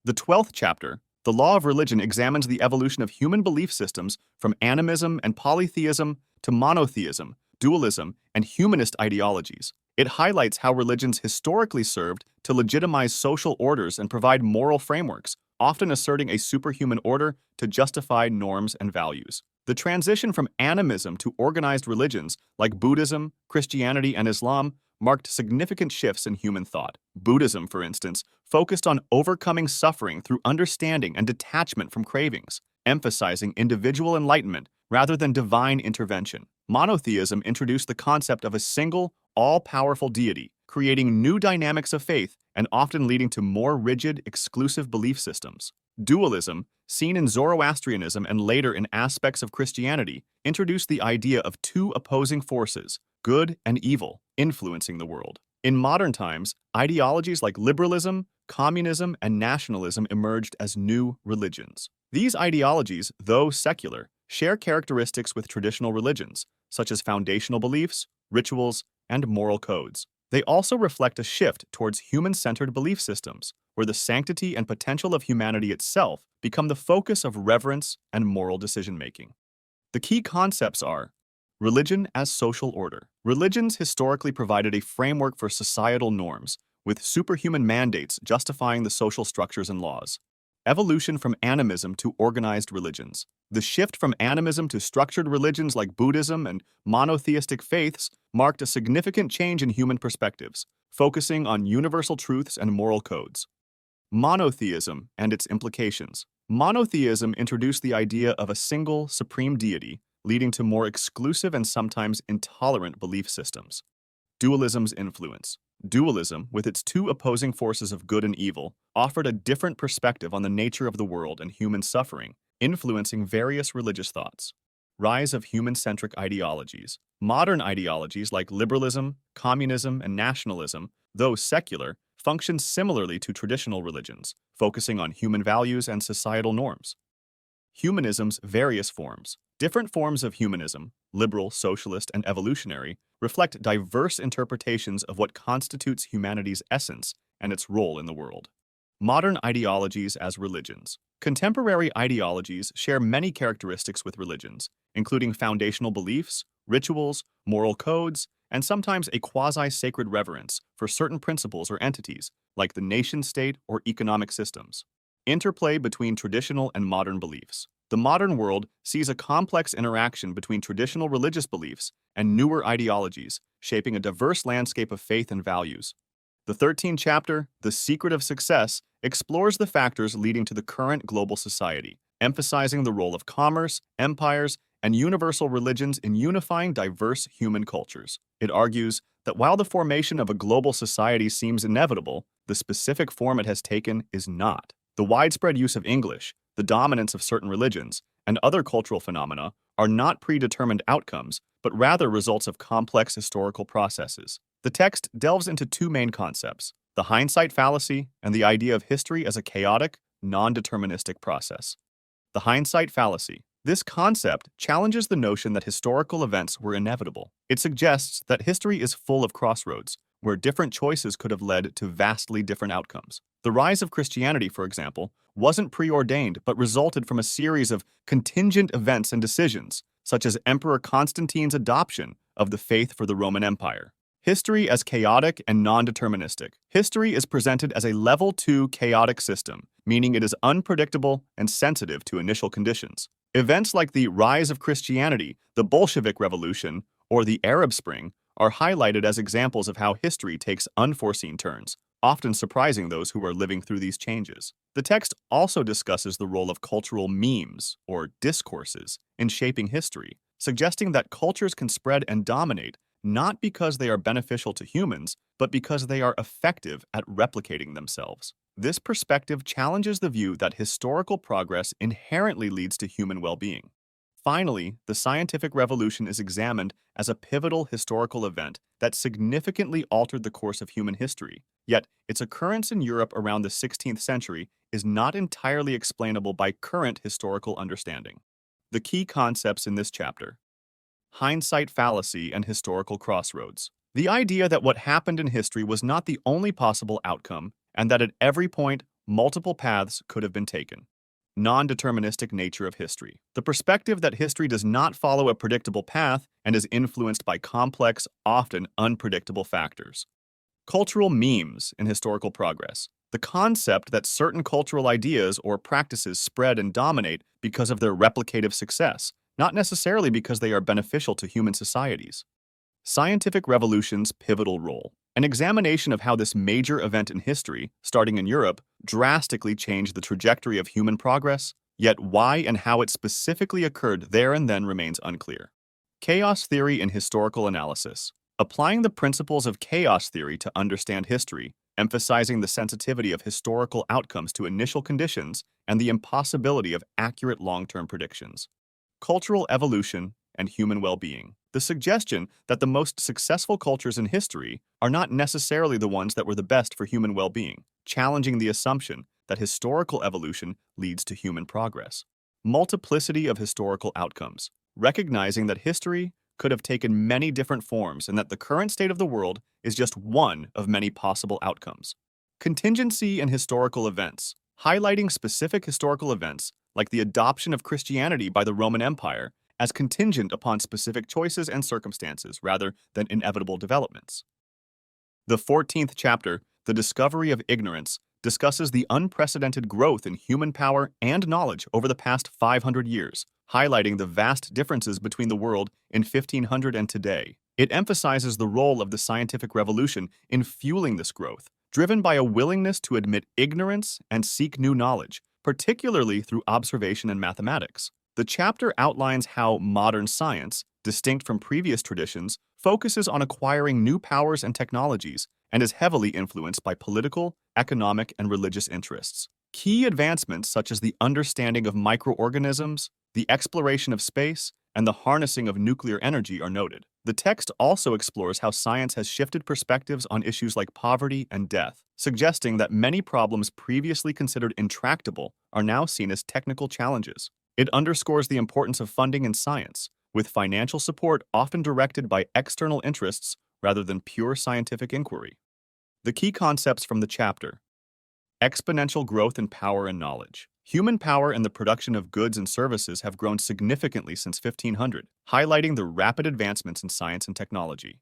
[SPEAKER 1] The 12th chapter, The Law of Religion, examines the evolution of human belief systems from animism and polytheism to monotheism, dualism, and humanist ideologies. It highlights how religions historically served to legitimize social orders and provide moral frameworks, often asserting a superhuman order to justify norms and values. The transition from animism to organized religions like Buddhism, Christianity, and Islam marked significant shifts in human thought. Buddhism, for instance, focused on overcoming suffering through understanding and detachment from cravings, emphasizing individual enlightenment rather than divine intervention. Monotheism introduced the concept of a single, all-powerful deity, creating new dynamics of faith and often leading to more rigid, exclusive belief systems. Dualism, seen in Zoroastrianism and later in aspects of Christianity, introduced the idea of two opposing forces, good and evil, influencing the world. In modern times, ideologies like liberalism, communism, and nationalism emerged as new religions. These ideologies, though secular, share characteristics with traditional religions, such as foundational beliefs, rituals, and moral codes. They also reflect a shift towards human-centered belief systems, where the sanctity and potential of humanity itself become the focus of reverence and moral decision-making. The key concepts are religion as social order. Religions historically provided a framework for societal norms, with superhuman mandates justifying the social structures and laws. Evolution from animism to organized religions. The shift from animism to structured religions like Buddhism and monotheistic faiths marked a significant change in human perspectives, focusing on universal truths and moral codes. Monotheism and its implications. Monotheism introduced the idea of a single, supreme deity, leading to more exclusive and sometimes intolerant belief systems. Dualism's influence. Dualism, with its two opposing forces of good and evil, offered a different perspective on the nature of the world and human suffering, influencing various religious thoughts. Rise of human-centric ideologies. Modern ideologies like liberalism, communism, and nationalism, though secular, function similarly to traditional religions, focusing on human values and societal norms. Humanism's various forms. Different forms of humanism, liberal, socialist, and evolutionary, reflect diverse interpretations of what constitutes humanity's essence and its role in the world. Modern ideologies as religions. Contemporary ideologies share many characteristics with religions, including foundational beliefs, rituals, moral codes, and sometimes a quasi-sacred reverence for certain principles or entities, like the nation-state or economic systems. Interplay between traditional and modern beliefs. The modern world sees a complex interaction between traditional religious beliefs and newer ideologies, shaping a diverse landscape of faith and values. The 13th chapter, The Secret of Success, explores the factors leading to the current global society, emphasizing the role of commerce, empires, and universal religions in unifying diverse human cultures. It argues that while the formation of a global society seems inevitable, the specific form it has taken is not. The widespread use of English, the dominance of certain religions, and other cultural phenomena are not predetermined outcomes, but rather results of complex historical processes. The text delves into two main concepts: the hindsight fallacy and the idea of history as a chaotic, non-deterministic process. The hindsight fallacy. This concept challenges the notion that historical events were inevitable. It suggests that history is full of crossroads, where different choices could have led to vastly different outcomes. The rise of Christianity, for example, wasn't preordained but resulted from a series of contingent events and decisions, such as Emperor Constantine's adoption of the faith for the Roman Empire. History as chaotic and non-deterministic. History is presented as a level 2 chaotic system, meaning it is unpredictable and sensitive to initial conditions. Events like the rise of Christianity, the Bolshevik Revolution, or the Arab Spring are highlighted as examples of how history takes unforeseen turns, often surprising those who are living through these changes. The text also discusses the role of cultural memes, or discourses, in shaping history, suggesting that cultures can spread and dominate not because they are beneficial to humans, but because they are effective at replicating themselves. This perspective challenges the view that historical progress inherently leads to human well-being. Finally, the scientific revolution is examined as a pivotal historical event that significantly altered the course of human history, yet its occurrence in Europe around the 16th century is not entirely explainable by current historical understanding. The key concepts in this chapter: hindsight fallacy and historical crossroads. The idea that what happened in history was not the only possible outcome, and that at every point, multiple paths could have been taken. Non-deterministic nature of history. The perspective that history does not follow a predictable path and is influenced by complex, often unpredictable factors. Cultural memes in historical progress. The concept that certain cultural ideas or practices spread and dominate because of their replicative success, not necessarily because they are beneficial to human societies. Scientific revolution's pivotal role. An examination of how this major event in history, starting in Europe, drastically changed the trajectory of human progress, yet why and how it specifically occurred there and then remains unclear. Chaos theory in historical analysis. Applying the principles of chaos theory to understand history, emphasizing the sensitivity of historical outcomes to initial conditions and the impossibility of accurate long-term predictions. Cultural evolution and human well-being. The suggestion that the most successful cultures in history are not necessarily the ones that were the best for human well-being, challenging the assumption that historical evolution leads to human progress. Multiplicity of historical outcomes. Recognizing that history could have taken many different forms and that the current state of the world is just one of many possible outcomes. Contingency in historical events. Highlighting specific historical events like the adoption of Christianity by the Roman Empire as contingent upon specific choices and circumstances rather than inevitable developments. The 14th chapter, The Discovery of Ignorance, discusses the unprecedented growth in human power and knowledge over the past 500 years, highlighting the vast differences between the world in 1500 and today. It emphasizes the role of the scientific revolution in fueling this growth, driven by a willingness to admit ignorance and seek new knowledge, particularly through observation and mathematics. The chapter outlines how modern science, distinct from previous traditions, focuses on acquiring new powers and technologies and is heavily influenced by political, economic, and religious interests. Key advancements such as the understanding of microorganisms, the exploration of space, and the harnessing of nuclear energy are noted. The text also explores how science has shifted perspectives on issues like poverty and death, suggesting that many problems previously considered intractable are now seen as technical challenges. It underscores the importance of funding in science, with financial support often directed by external interests rather than pure scientific inquiry. The key concepts from the chapter: Exponential growth in power and knowledge. Human power and the production of goods and services have grown significantly since 1500, highlighting the rapid advancements in science and technology.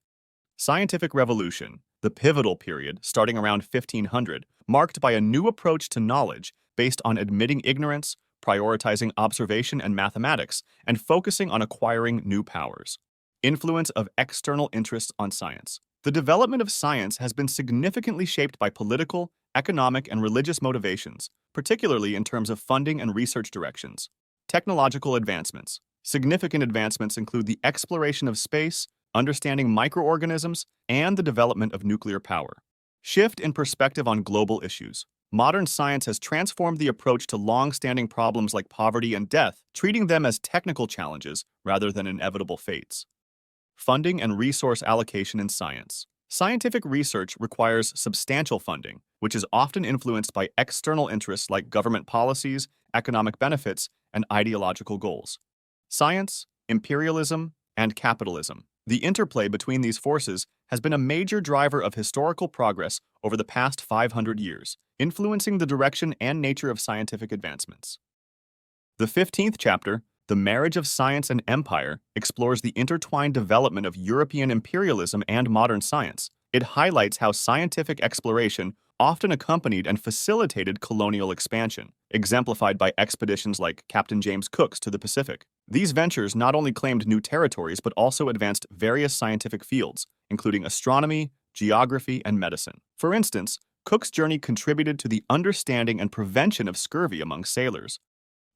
[SPEAKER 1] Scientific revolution, the pivotal period starting around 1500, marked by a new approach to knowledge based on admitting ignorance, prioritizing observation and mathematics, and focusing on acquiring new powers. Influence of external interests on science. The development of science has been significantly shaped by political, economic, and religious motivations, particularly in terms of funding and research directions. Technological advancements. Significant advancements include the exploration of space, understanding microorganisms, and the development of nuclear power. Shift in perspective on global issues. Modern science has transformed the approach to long-standing problems like poverty and death, treating them as technical challenges rather than inevitable fates. Funding and resource allocation in science. Scientific research requires substantial funding, which is often influenced by external interests like government policies, economic benefits, and ideological goals. Science, imperialism, and capitalism. The interplay between these forces has been a major driver of historical progress over the past 500 years, influencing the direction and nature of scientific advancements. The 15th chapter, The Marriage of Science and Empire, explores the intertwined development of European imperialism and modern science. It highlights how scientific exploration often accompanied and facilitated colonial expansion, exemplified by expeditions like Captain James Cook's to the Pacific. These ventures not only claimed new territories but also advanced various scientific fields, including astronomy, geography, and medicine. For instance, Cook's journey contributed to the understanding and prevention of scurvy among sailors.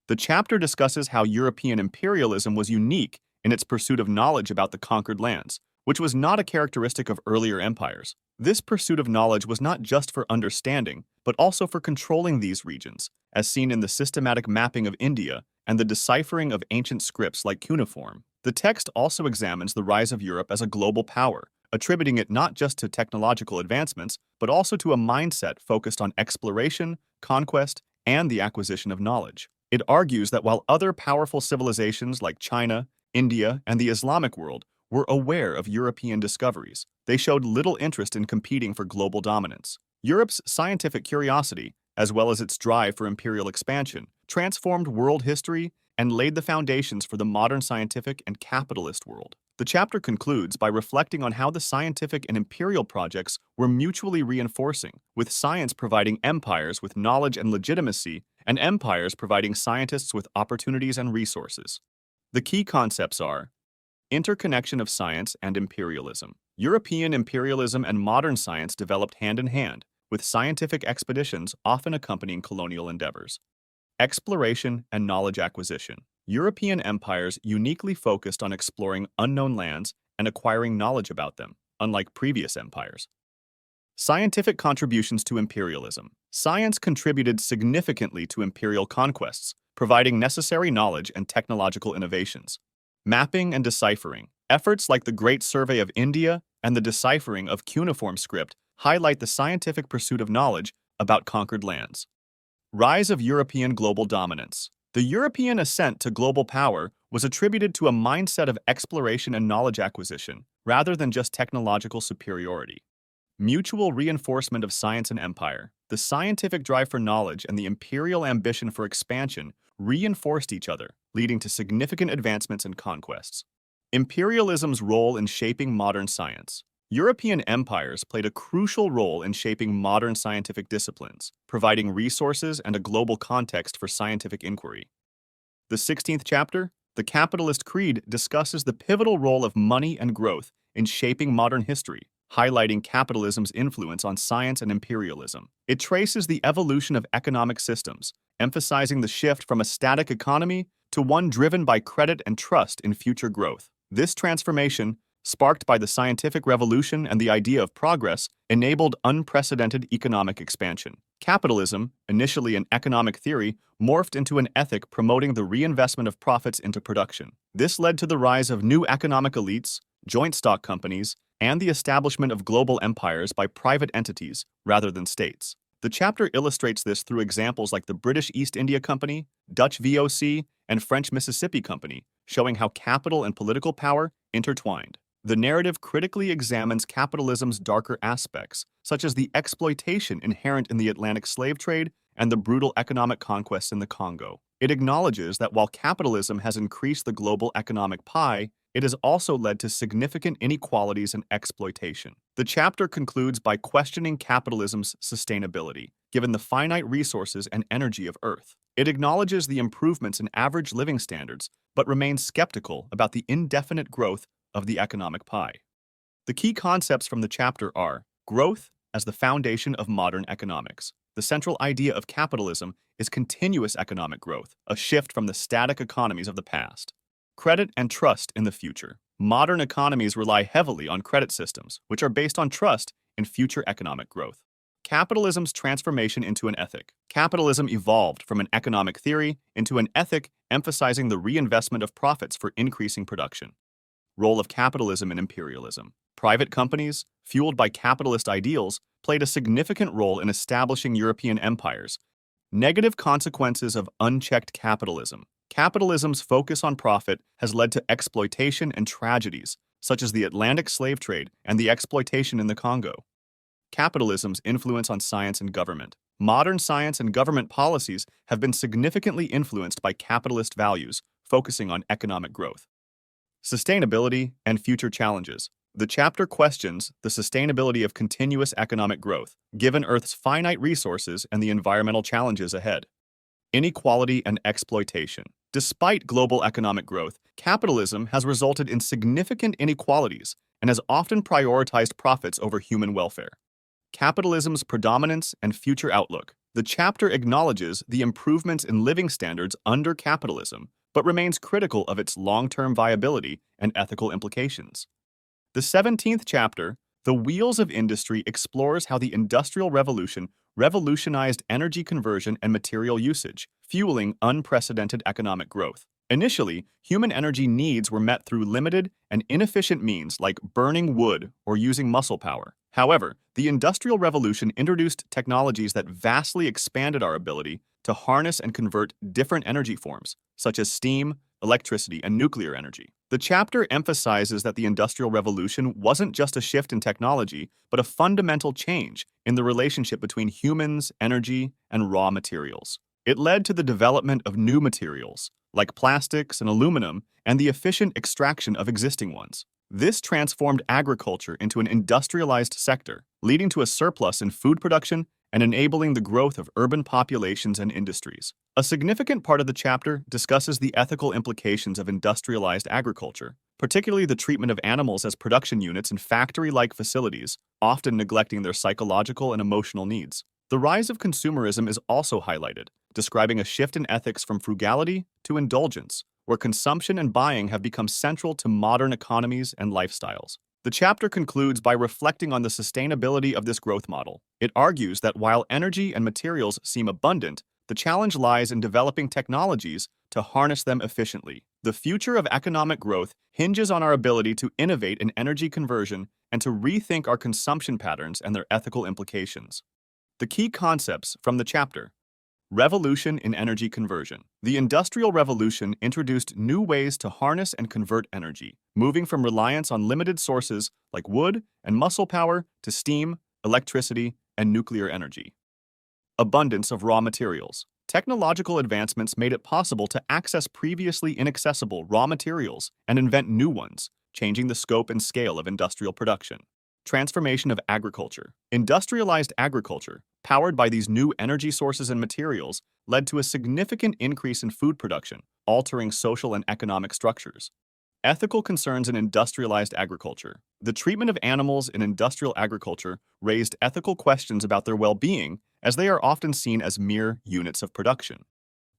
[SPEAKER 1] The chapter discusses how European imperialism was unique in its pursuit of knowledge about the conquered lands, which was not a characteristic of earlier empires. This pursuit of knowledge was not just for understanding, but also for controlling these regions, as seen in the systematic mapping of India and the deciphering of ancient scripts like cuneiform. The text also examines the rise of Europe as a global power, attributing it not just to technological advancements, but also to a mindset focused on exploration, conquest, and the acquisition of knowledge. It argues that while other powerful civilizations like China, India, and the Islamic world were aware of European discoveries, they showed little interest in competing for global dominance. Europe's scientific curiosity, as well as its drive for imperial expansion, transformed world history and laid the foundations for the modern scientific and capitalist world. The chapter concludes by reflecting on how the scientific and imperial projects were mutually reinforcing, with science providing empires with knowledge and legitimacy, and empires providing scientists with opportunities and resources. The key concepts are interconnection of science and imperialism. European imperialism and modern science developed hand in hand, with scientific expeditions often accompanying colonial endeavors. Exploration and knowledge acquisition. European empires uniquely focused on exploring unknown lands and acquiring knowledge about them, unlike previous empires. Scientific contributions to imperialism. Science contributed significantly to imperial conquests, providing necessary knowledge and technological innovations. Mapping and deciphering. Efforts like the Great Survey of India and the deciphering of cuneiform script highlight the scientific pursuit of knowledge about conquered lands. Rise of European global dominance. The European ascent to global power was attributed to a mindset of exploration and knowledge acquisition, rather than just technological superiority. Mutual reinforcement of science and empire. The scientific drive for knowledge and the imperial ambition for expansion reinforced each other, leading to significant advancements and conquests. Imperialism's role in shaping modern science. European empires played a crucial role in shaping modern scientific disciplines, providing resources and a global context for scientific inquiry. The 16th chapter, The Capitalist Creed, discusses the pivotal role of money and growth in shaping modern history, highlighting capitalism's influence on science and imperialism. It traces the evolution of economic systems, emphasizing the shift from a static economy to one driven by credit and trust in future growth. This transformation, sparked by the scientific revolution and the idea of progress, enabled unprecedented economic expansion. Capitalism, initially an economic theory, morphed into an ethic promoting the reinvestment of profits into production. This led to the rise of new economic elites, joint stock companies, and the establishment of global empires by private entities rather than states. The chapter illustrates this through examples like the British East India Company, Dutch VOC, and French Mississippi Company, showing how capital and political power intertwined. The narrative critically examines capitalism's darker aspects, such as the exploitation inherent in the Atlantic slave trade and the brutal economic conquests in the Congo. It acknowledges that while capitalism has increased the global economic pie, it has also led to significant inequalities and exploitation. The chapter concludes by questioning capitalism's sustainability, given the finite resources and energy of Earth. It acknowledges the improvements in average living standards, but remains skeptical about the indefinite growth of the economic pie. The key concepts from the chapter are growth as the foundation of modern economics. The central idea of capitalism is continuous economic growth, a shift from the static economies of the past. Credit and trust in the future. Modern economies rely heavily on credit systems, which are based on trust in future economic growth. Capitalism's transformation into an ethic. Capitalism evolved from an economic theory into an ethic emphasizing the reinvestment of profits for increasing production. Role of capitalism in imperialism. Private companies, fueled by capitalist ideals, played a significant role in establishing European empires. Negative consequences of unchecked capitalism. Capitalism's focus on profit has led to exploitation and tragedies, such as the Atlantic slave trade and the exploitation in the Congo. Capitalism's influence on science and government. Modern science and government policies have been significantly influenced by capitalist values, focusing on economic growth. Sustainability and future challenges. The chapter questions the sustainability of continuous economic growth, given Earth's finite resources and the environmental challenges ahead. Inequality and exploitation. Despite global economic growth, capitalism has resulted in significant inequalities and has often prioritized profits over human welfare. Capitalism's predominance and future outlook. The chapter acknowledges the improvements in living standards under capitalism, but remains critical of its long-term viability and ethical implications. The 17th chapter, The Wheels of Industry, explores how the Industrial Revolution revolutionized energy conversion and material usage, fueling unprecedented economic growth. Initially, human energy needs were met through limited and inefficient means like burning wood or using muscle power. However, the Industrial Revolution introduced technologies that vastly expanded our ability to harness and convert different energy forms, such as steam, electricity, and nuclear energy. The chapter emphasizes that the Industrial Revolution wasn't just a shift in technology, but a fundamental change in the relationship between humans, energy, and raw materials. It led to the development of new materials, like plastics and aluminum, and the efficient extraction of existing ones. This transformed agriculture into an industrialized sector, leading to a surplus in food production and enabling the growth of urban populations and industries. A significant part of the chapter discusses the ethical implications of industrialized agriculture, particularly the treatment of animals as production units in factory-like facilities, often neglecting their psychological and emotional needs. The rise of consumerism is also highlighted, describing a shift in ethics from frugality to indulgence, where consumption and buying have become central to modern economies and lifestyles. The chapter concludes by reflecting on the sustainability of this growth model. It argues that while energy and materials seem abundant, the challenge lies in developing technologies to harness them efficiently. The future of economic growth hinges on our ability to innovate in energy conversion and to rethink our consumption patterns and their ethical implications. The key concepts from the chapter. Revolution in energy conversion. The Industrial Revolution introduced new ways to harness and convert energy, moving from reliance on limited sources like wood and muscle power to steam, electricity, and nuclear energy. Abundance of raw materials. Technological advancements made it possible to access previously inaccessible raw materials and invent new ones, changing the scope and scale of industrial production. Transformation of agriculture. Industrialized agriculture, powered by these new energy sources and materials, led to a significant increase in food production, altering social and economic structures. Ethical concerns in industrialized agriculture. The treatment of animals in industrial agriculture raised ethical questions about their well-being, as they are often seen as mere units of production.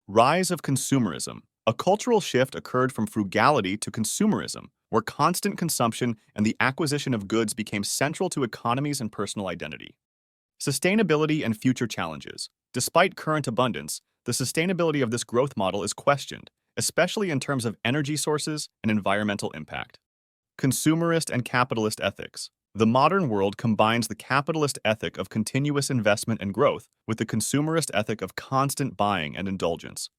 [SPEAKER 1] Rise of consumerism. A cultural shift occurred from frugality to consumerism, where constant consumption and the acquisition of goods became central to economies and personal identity. Sustainability and future challenges. Despite current abundance, the sustainability of this growth model is questioned, especially in terms of energy sources and environmental impact. Consumerist and capitalist ethics. The modern world combines the capitalist ethic of continuous investment and growth with the consumerist ethic of constant buying and indulgence.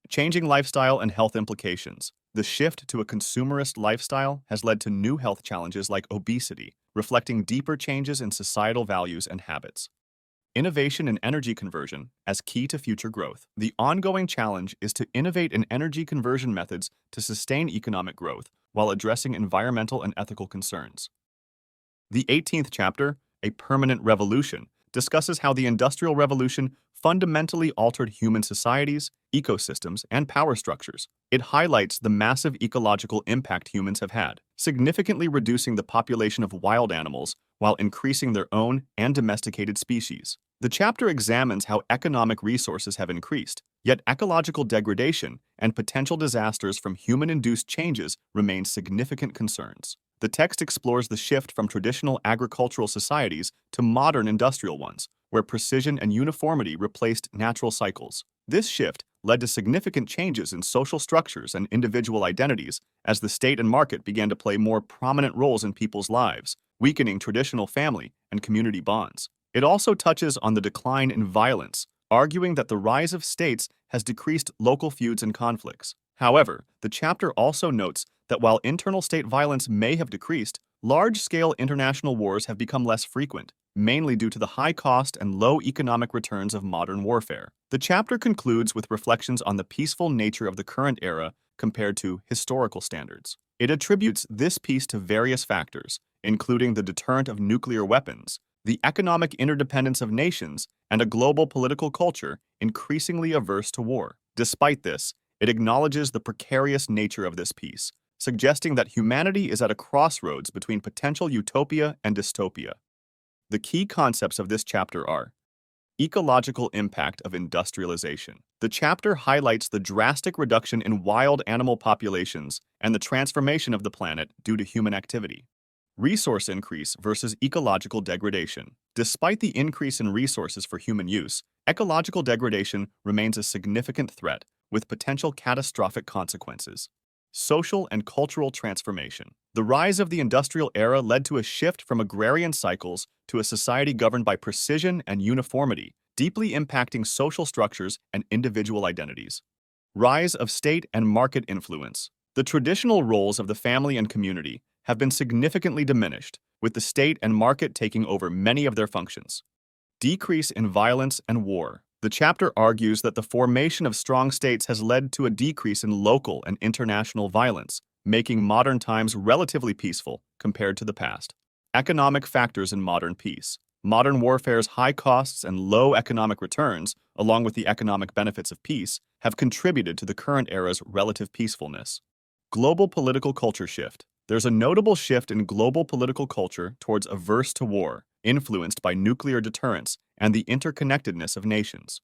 [SPEAKER 1] Changing lifestyle and health implications. The shift to a consumerist lifestyle has led to new health challenges like obesity, reflecting deeper changes in societal values and habits. Innovation in energy conversion as key to future growth. The ongoing challenge is to innovate in energy conversion methods to sustain economic growth while addressing environmental and ethical concerns. The 18th chapter, A Permanent Revolution, discusses how the Industrial Revolution fundamentally altered human societies, ecosystems, and power structures. It highlights the massive ecological impact humans have had, significantly reducing the population of wild animals while increasing their own and domesticated species. The chapter examines how economic resources have increased, yet ecological degradation and potential disasters from human-induced changes remain significant concerns. The text explores the shift from traditional agricultural societies to modern industrial ones, where precision and uniformity replaced natural cycles. This shift led to significant changes in social structures and individual identities as the state and market began to play more prominent roles in people's lives, weakening traditional family and community bonds. It also touches on the decline in violence, arguing that the rise of states has decreased local feuds and conflicts. However, the chapter also notes that while internal state violence may have decreased, large-scale international wars have become less frequent, mainly due to the high cost and low economic returns of modern warfare. The chapter concludes with reflections on the peaceful nature of the current era compared to historical standards. It attributes this peace to various factors, including the deterrent of nuclear weapons, the economic interdependence of nations, and a global political culture increasingly averse to war. Despite this, it acknowledges the precarious nature of this peace, suggesting that humanity is at a crossroads between potential utopia and dystopia. The key concepts of this chapter are ecological impact of industrialization. The chapter highlights the drastic reduction in wild animal populations and the transformation of the planet due to human activity. Resource increase versus ecological degradation. Despite the increase in resources for human use, ecological degradation remains a significant threat with potential catastrophic consequences. Social and cultural transformation. The rise of the industrial era led to a shift from agrarian cycles to a society governed by precision and uniformity, deeply impacting social structures and individual identities. Rise of state and market influence. The traditional roles of the family and community have been significantly diminished, with the state and market taking over many of their functions. Decrease in violence and war. The chapter argues that the formation of strong states has led to a decrease in local and international violence, making modern times relatively peaceful compared to the past. Economic factors in modern peace. Modern warfare's high costs and low economic returns, along with the economic benefits of peace, have contributed to the current era's relative peacefulness. Global political culture shift. There's a notable shift in global political culture towards averse to war, influenced by nuclear deterrence and the interconnectedness of nations.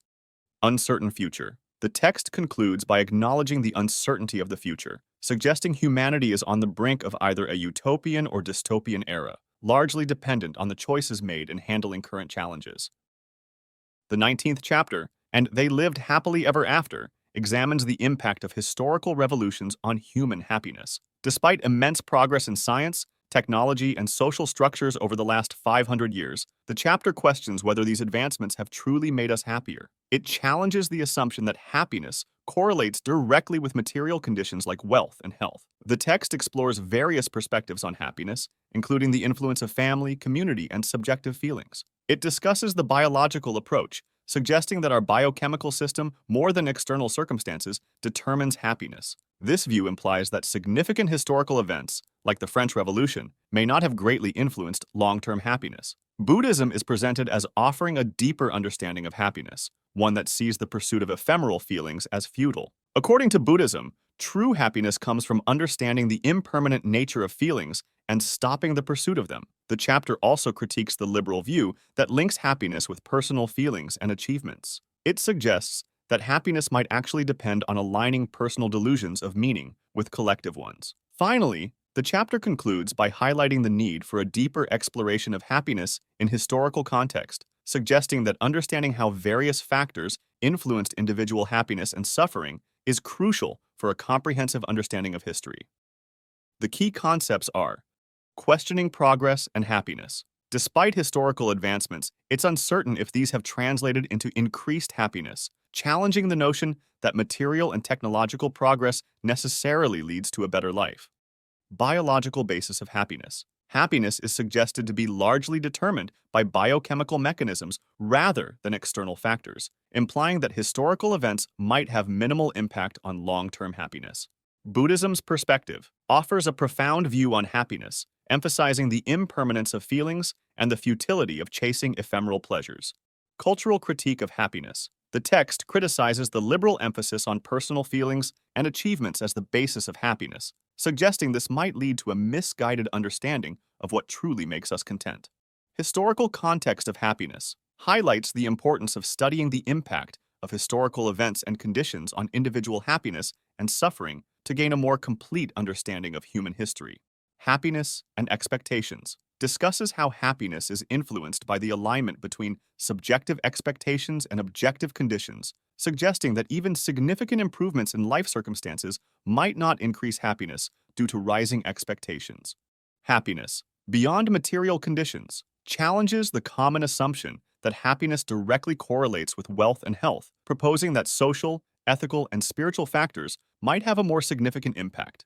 [SPEAKER 1] Uncertain future. The text concludes by acknowledging the uncertainty of the future, suggesting humanity is on the brink of either a utopian or dystopian era, largely dependent on the choices made in handling current challenges. The 19th chapter, And They Lived Happily Ever After, examines the impact of historical revolutions on human happiness. Despite immense progress in science, technology, and social structures over the last 500 years, the chapter questions whether these advancements have truly made us happier. It challenges the assumption that happiness correlates directly with material conditions like wealth and health. The text explores various perspectives on happiness, including the influence of family, community, and subjective feelings. It discusses the biological approach, suggesting that our biochemical system, more than external circumstances, determines happiness. This view implies that significant historical events, like the French Revolution, may not have greatly influenced long-term happiness. Buddhism is presented as offering a deeper understanding of happiness, one that sees the pursuit of ephemeral feelings as futile. According to Buddhism, true happiness comes from understanding the impermanent nature of feelings and stopping the pursuit of them. The chapter also critiques the liberal view that links happiness with personal feelings and achievements. It suggests that happiness might actually depend on aligning personal delusions of meaning with collective ones. Finally, the chapter concludes by highlighting the need for a deeper exploration of happiness in historical context, suggesting that understanding how various factors influenced individual happiness and suffering is crucial for a comprehensive understanding of history. The key concepts are questioning progress and happiness. Despite historical advancements, it's uncertain if these have translated into increased happiness, challenging the notion that material and technological progress necessarily leads to a better life. Biological basis of happiness. Happiness is suggested to be largely determined by biochemical mechanisms rather than external factors, implying that historical events might have minimal impact on long-term happiness. Buddhism's perspective offers a profound view on happiness, emphasizing the impermanence of feelings and the futility of chasing ephemeral pleasures. Cultural critique of happiness. The text criticizes the liberal emphasis on personal feelings and achievements as the basis of happiness, suggesting this might lead to a misguided understanding of what truly makes us content. Historical context of happiness highlights the importance of studying the impact of historical events and conditions on individual happiness and suffering to gain a more complete understanding of human history. Happiness and expectations discusses how happiness is influenced by the alignment between subjective expectations and objective conditions, suggesting that even significant improvements in life circumstances might not increase happiness due to rising expectations. Happiness, beyond material conditions, challenges the common assumption that happiness directly correlates with wealth and health, proposing that social, ethical, and spiritual factors might have a more significant impact.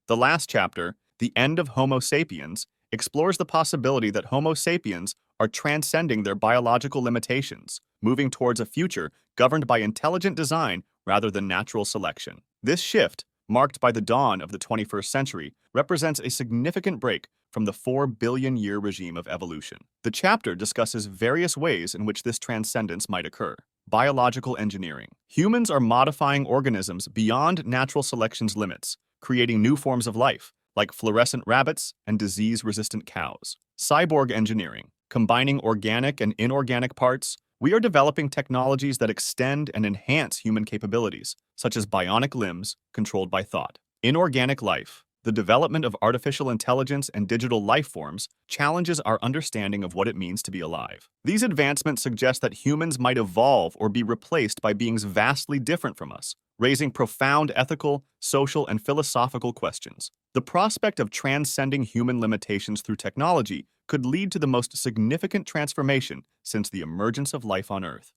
[SPEAKER 1] The last chapter, The End of Homo Sapiens, explores the possibility that Homo sapiens are transcending their biological limitations, moving towards a future governed by intelligent design rather than natural selection. This shift, marked by the dawn of the 21st century, represents a significant break from the 4 billion-year regime of evolution. The chapter discusses various ways in which this transcendence might occur. Biological engineering. Humans are modifying organisms beyond natural selection's limits, creating new forms of life, like fluorescent rabbits and disease-resistant cows. Cyborg engineering. Combining organic and inorganic parts, we are developing technologies that extend and enhance human capabilities, such as bionic limbs controlled by thought. Inorganic life. The development of artificial intelligence and digital life forms challenges our understanding of what it means to be alive. These advancements suggest that humans might evolve or be replaced by beings vastly different from us, raising profound ethical, social, and philosophical questions. The prospect of transcending human limitations through technology could lead to the most significant transformation since the emergence of life on Earth.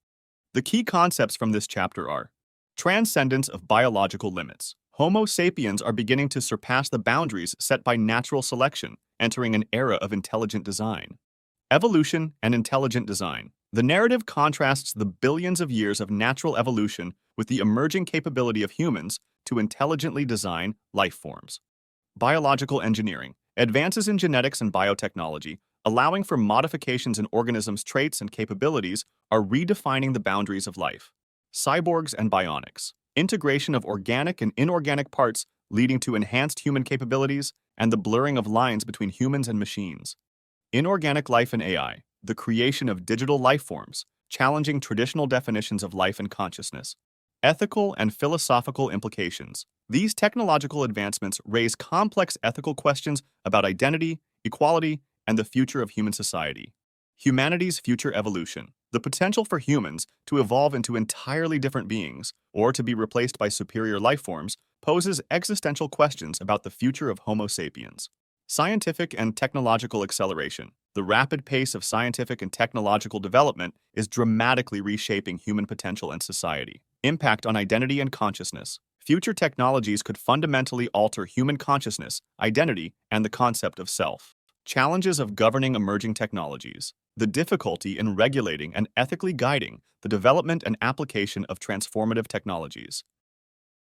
[SPEAKER 1] The key concepts from this chapter are: transcendence of biological limits. Homo sapiens are beginning to surpass the boundaries set by natural selection, entering an era of intelligent design. Evolution and intelligent design. The narrative contrasts the billions of years of natural evolution with the emerging capability of humans to intelligently design life forms. Biological engineering. Advances in genetics and biotechnology, allowing for modifications in organisms' traits and capabilities, are redefining the boundaries of life. Cyborgs and bionics. Integration of organic and inorganic parts leading to enhanced human capabilities and the blurring of lines between humans and machines. Inorganic life and AI. The creation of digital life forms, challenging traditional definitions of life and consciousness. Ethical and philosophical implications. These technological advancements raise complex ethical questions about identity, equality, and the future of human society. Humanity's future evolution. The potential for humans to evolve into entirely different beings or to be replaced by superior life forms poses existential questions about the future of Homo sapiens. Scientific and technological acceleration. The rapid pace of scientific and technological development is dramatically reshaping human potential and society. Impact on identity and consciousness. Future technologies could fundamentally alter human consciousness, identity, and the concept of self. Challenges of governing emerging technologies. The difficulty in regulating and ethically guiding the development and application of transformative technologies.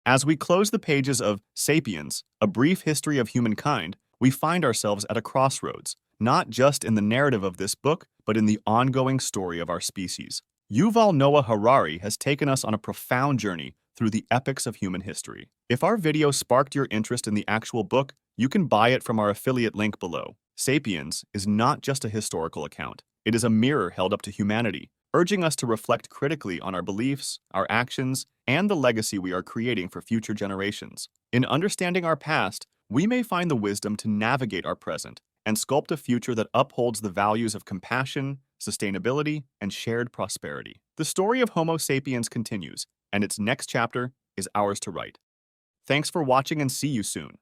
[SPEAKER 1] As we close the pages of Sapiens, A Brief History of Humankind, we find ourselves at a crossroads, not just in the narrative of this book, but in the ongoing story of our species. Yuval Noah Harari has taken us on a profound journey through the epics of human history. If our video sparked your interest in the actual book, you can buy it from our affiliate link below. Sapiens is not just a historical account. It is a mirror held up to humanity, urging us to reflect critically on our beliefs, our actions, and the legacy we are creating for future generations. In understanding our past, we may find the wisdom to navigate our present and sculpt a future that upholds the values of compassion, sustainability, and shared prosperity. The story of Homo sapiens continues, and its next chapter is ours to write. Thanks for watching and see you soon.